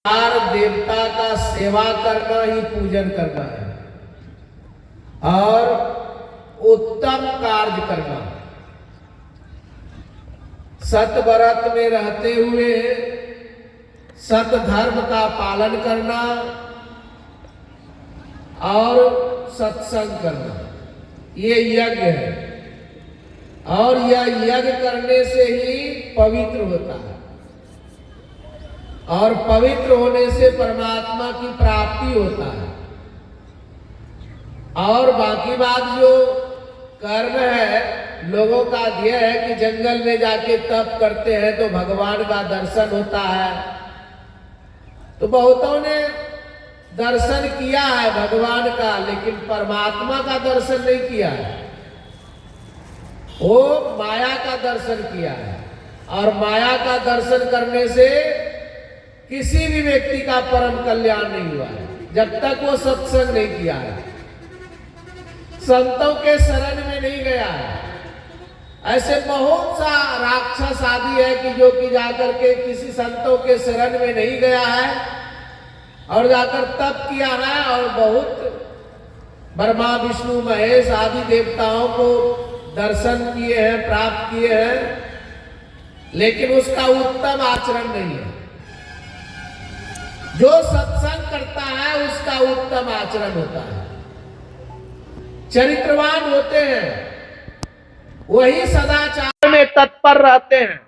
हर देवता का सेवा करना ही पूजन करना है और उत्तम कार्य करना, सतव्रत में रहते हुए सत धर्म का पालन करना और सत्संग करना, ये यज्ञ है। और यह यज्ञ करने से ही पवित्र होता है और पवित्र होने से परमात्मा की प्राप्ति होता है। और बाकी बात जो कर्म है, लोगों का ध्येय है कि जंगल में जाके तप करते हैं तो भगवान का दर्शन होता है। तो बहुतों ने दर्शन किया है भगवान का, लेकिन परमात्मा का दर्शन नहीं किया है, वो माया का दर्शन किया है। और माया का दर्शन करने से किसी भी व्यक्ति का परम कल्याण नहीं हुआ है जब तक वो सत्संग नहीं किया है, संतों के शरण में नहीं गया है। ऐसे बहुत सा राक्षस आदि है कि जो कि जाकर के किसी संतों के शरण में नहीं गया है और जाकर तप किया है और बहुत ब्रह्मा विष्णु महेश आदि देवताओं को दर्शन किए हैं, प्राप्त किए हैं, लेकिन उसका उत्तम आचरण नहीं है। जो सत्संग करता है उसका उत्तम आचरण होता है, चरित्रवान होते हैं, वही सदाचार में तत्पर रहते हैं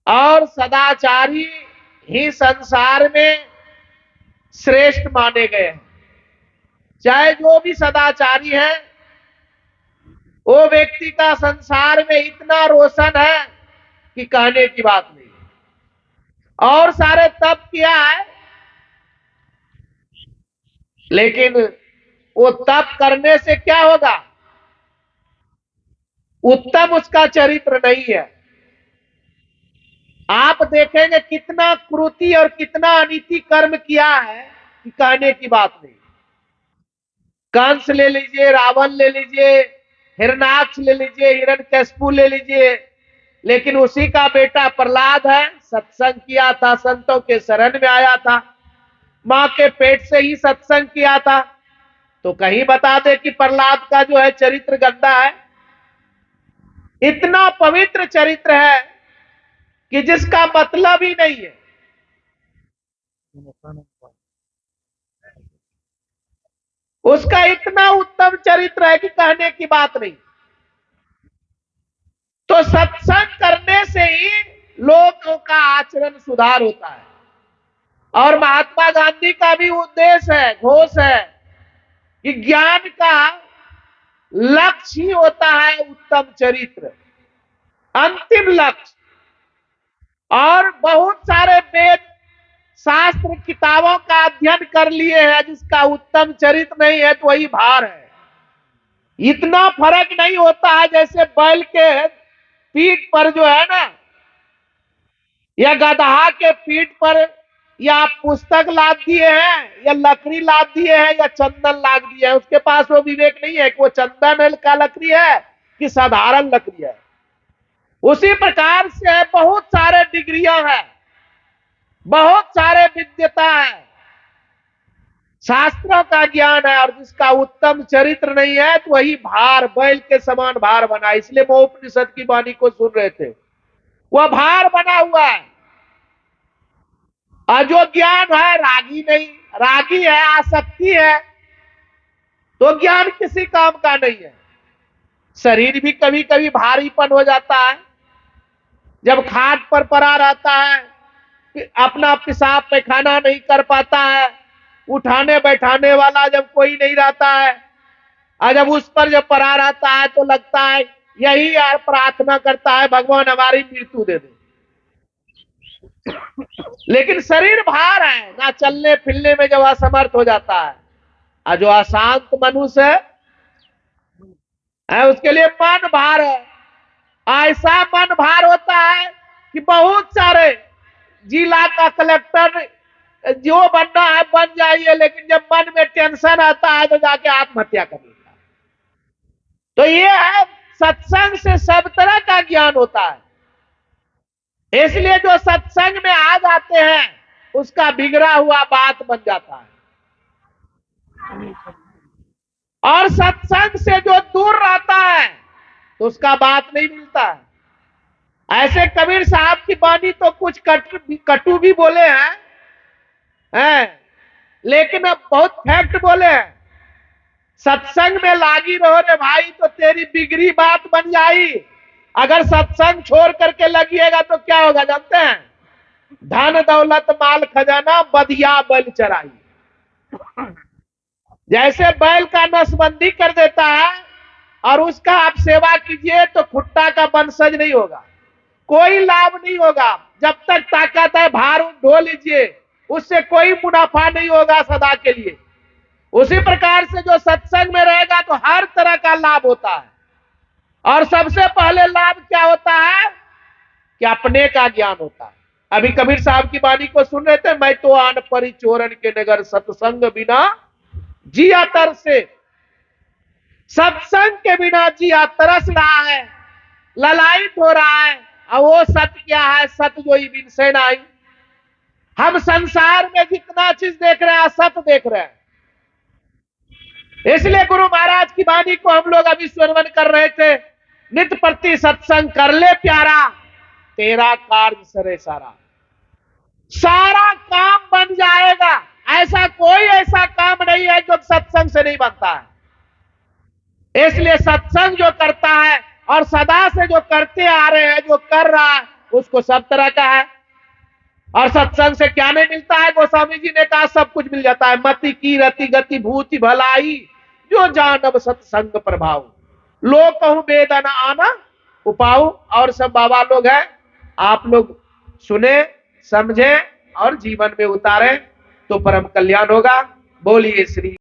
और सदाचारी ही संसार में श्रेष्ठ माने गए हैं। चाहे जो भी सदाचारी है, वो व्यक्ति का संसार में इतना रोशन है कि कहने की बात नहीं। और सारे तप किया है, लेकिन वो तप करने से क्या होगा? उत्तम उसका चरित्र नहीं है। आप देखेंगे कितना क्रूति और कितना अनीति कर्म किया है कि कहने की बात नहीं। कंस ले लीजिए, रावण ले लीजिए, हिरणाक्ष ले लीजिए, हिरण्यकशिपु ले लीजिए, लेकिन उसी का बेटा प्रहलाद है, सत्संग किया था, संतों के शरण में आया था, मां के पेट से ही सत्संग किया था। तो कहीं बता दे कि प्रहलाद का जो है चरित्र गंदा है? इतना पवित्र चरित्र है कि जिसका मतलब ही नहीं है। उसका इतना उत्तम चरित्र है कि कहने की बात नहीं। तो सत्संग करने से ही लोगों का आचरण सुधार होता है। और महात्मा गांधी का भी उद्देश्य है, घोष है कि ज्ञान का लक्ष्य ही होता है उत्तम चरित्र, अंतिम लक्ष्य। और बहुत सारे वेद शास्त्र किताबों का अध्ययन कर लिए हैं, जिसका उत्तम चरित्र नहीं है तो वही भार है। इतना फर्क नहीं होता है जैसे बैल के पीठ पर जो है ना, या गधा के पीठ पर या आप पुस्तक लाद दिए हैं या लकड़ी लाद दिए हैं या चंदन लाद दिए हैं, उसके पास वो विवेक नहीं है कि वो चंदन का लकड़ी है कि साधारण लकड़ी है। उसी प्रकार से बहुत सारे डिग्रियां हैं, बहुत सारे विद्यता है, शास्त्रों का ज्ञान है, और जिसका उत्तम चरित्र नहीं है तो वही भार, बैल के समान भार बना। इसलिए वो उपनिषद की वाणी को सुन रहे थे, वह भार बना हुआ है। और जो ज्ञान है रागी नहीं, रागी है, आसक्ति है, तो ज्ञान किसी काम का नहीं है। शरीर भी कभी कभी भारीपन हो जाता है जब खाट पर पड़ा रहता है, अपना पेशाब पैखाना नहीं कर पाता है, उठाने बैठाने वाला जब कोई नहीं रहता है, और जब उस पर जब पड़ा रहता है तो लगता है यही यार प्रार्थना करता है भगवान हमारी मृत्यु दे दे। लेकिन शरीर भार है, ना चलने फिरने में जब असमर्थ हो जाता है। और जो अशांत मनुष्य है उसके लिए मन भार है। ऐसा मन भार होता है कि बहुत सारे जिला का कलेक्टर जो बनना है बन जाइए, लेकिन जब मन में टेंशन आता है तो जाके आत्महत्या कर लेता है। तो ये है, सत्संग से सब तरह का ज्ञान होता है। इसलिए जो सत्संग में आ जाते हैं उसका बिगड़ा हुआ बात बन जाता है। और सत्संग से जो दूर रहता है तो उसका बात नहीं मिलता है। ऐसे कबीर साहब की वाणी तो कुछ कटु भी बोले हैं, लेकिन अब बहुत फैक्ट बोले हैं। सत्संग में लागी रहो रे भाई तो तेरी बिगड़ी बात बन जाई। अगर सत्संग छोड़ करके लगिएगा तो क्या होगा जानते हैं? धन दौलत माल खजाना बधिया बैल चराई। जैसे बैल का नसबंदी कर देता है और उसका आप सेवा कीजिए तो खुट्टा का वंशज नहीं होगा, कोई लाभ नहीं होगा। जब तक ताकत है भार ढो लीजिए, उससे कोई मुनाफा नहीं होगा सदा के लिए। उसी प्रकार से जो सत्संग में रहेगा तो हर तरह का लाभ होता है। और सबसे पहले लाभ क्या होता है कि अपने का ज्ञान होता है। अभी कबीर साहब की वाणी को सुन रहे थे, मैं तो आन परी चोरन के नगर सत्संग बिना जिया तर से। सत्संग के बिना जिया तरस रहा है, ललायित हो रहा है। और वो सत्य क्या है? सत्य जो बिन से नहीं। हम संसार में जितना चीज देख रहे हैं सत्य देख रहे हैं। इसलिए गुरु महाराज की वाणी को हम लोग अभी श्रवण कर रहे थे। नित्य प्रति सत्संग कर ले प्यारा, तेरा कार्य सरे सारा। सारा काम बन जाएगा। ऐसा कोई ऐसा काम नहीं है जो सत्संग से नहीं बनता है। इसलिए सत्संग जो करता है और सदा से जो करते आ रहे हैं, जो कर रहा है, उसको सब तरह का है। और सत्संग से क्या नहीं मिलता है? गोस्वामी जी ने कहा सब कुछ मिल जाता है। मति की रति गति भूति भलाई, जो जानब सत्संग प्रभाव। लोग कहूं वेदन आना उपाऊ। और सब बाबा लोग हैं, आप लोग सुने समझे और जीवन में उतारे तो परम कल्याण होगा। बोलिए श्री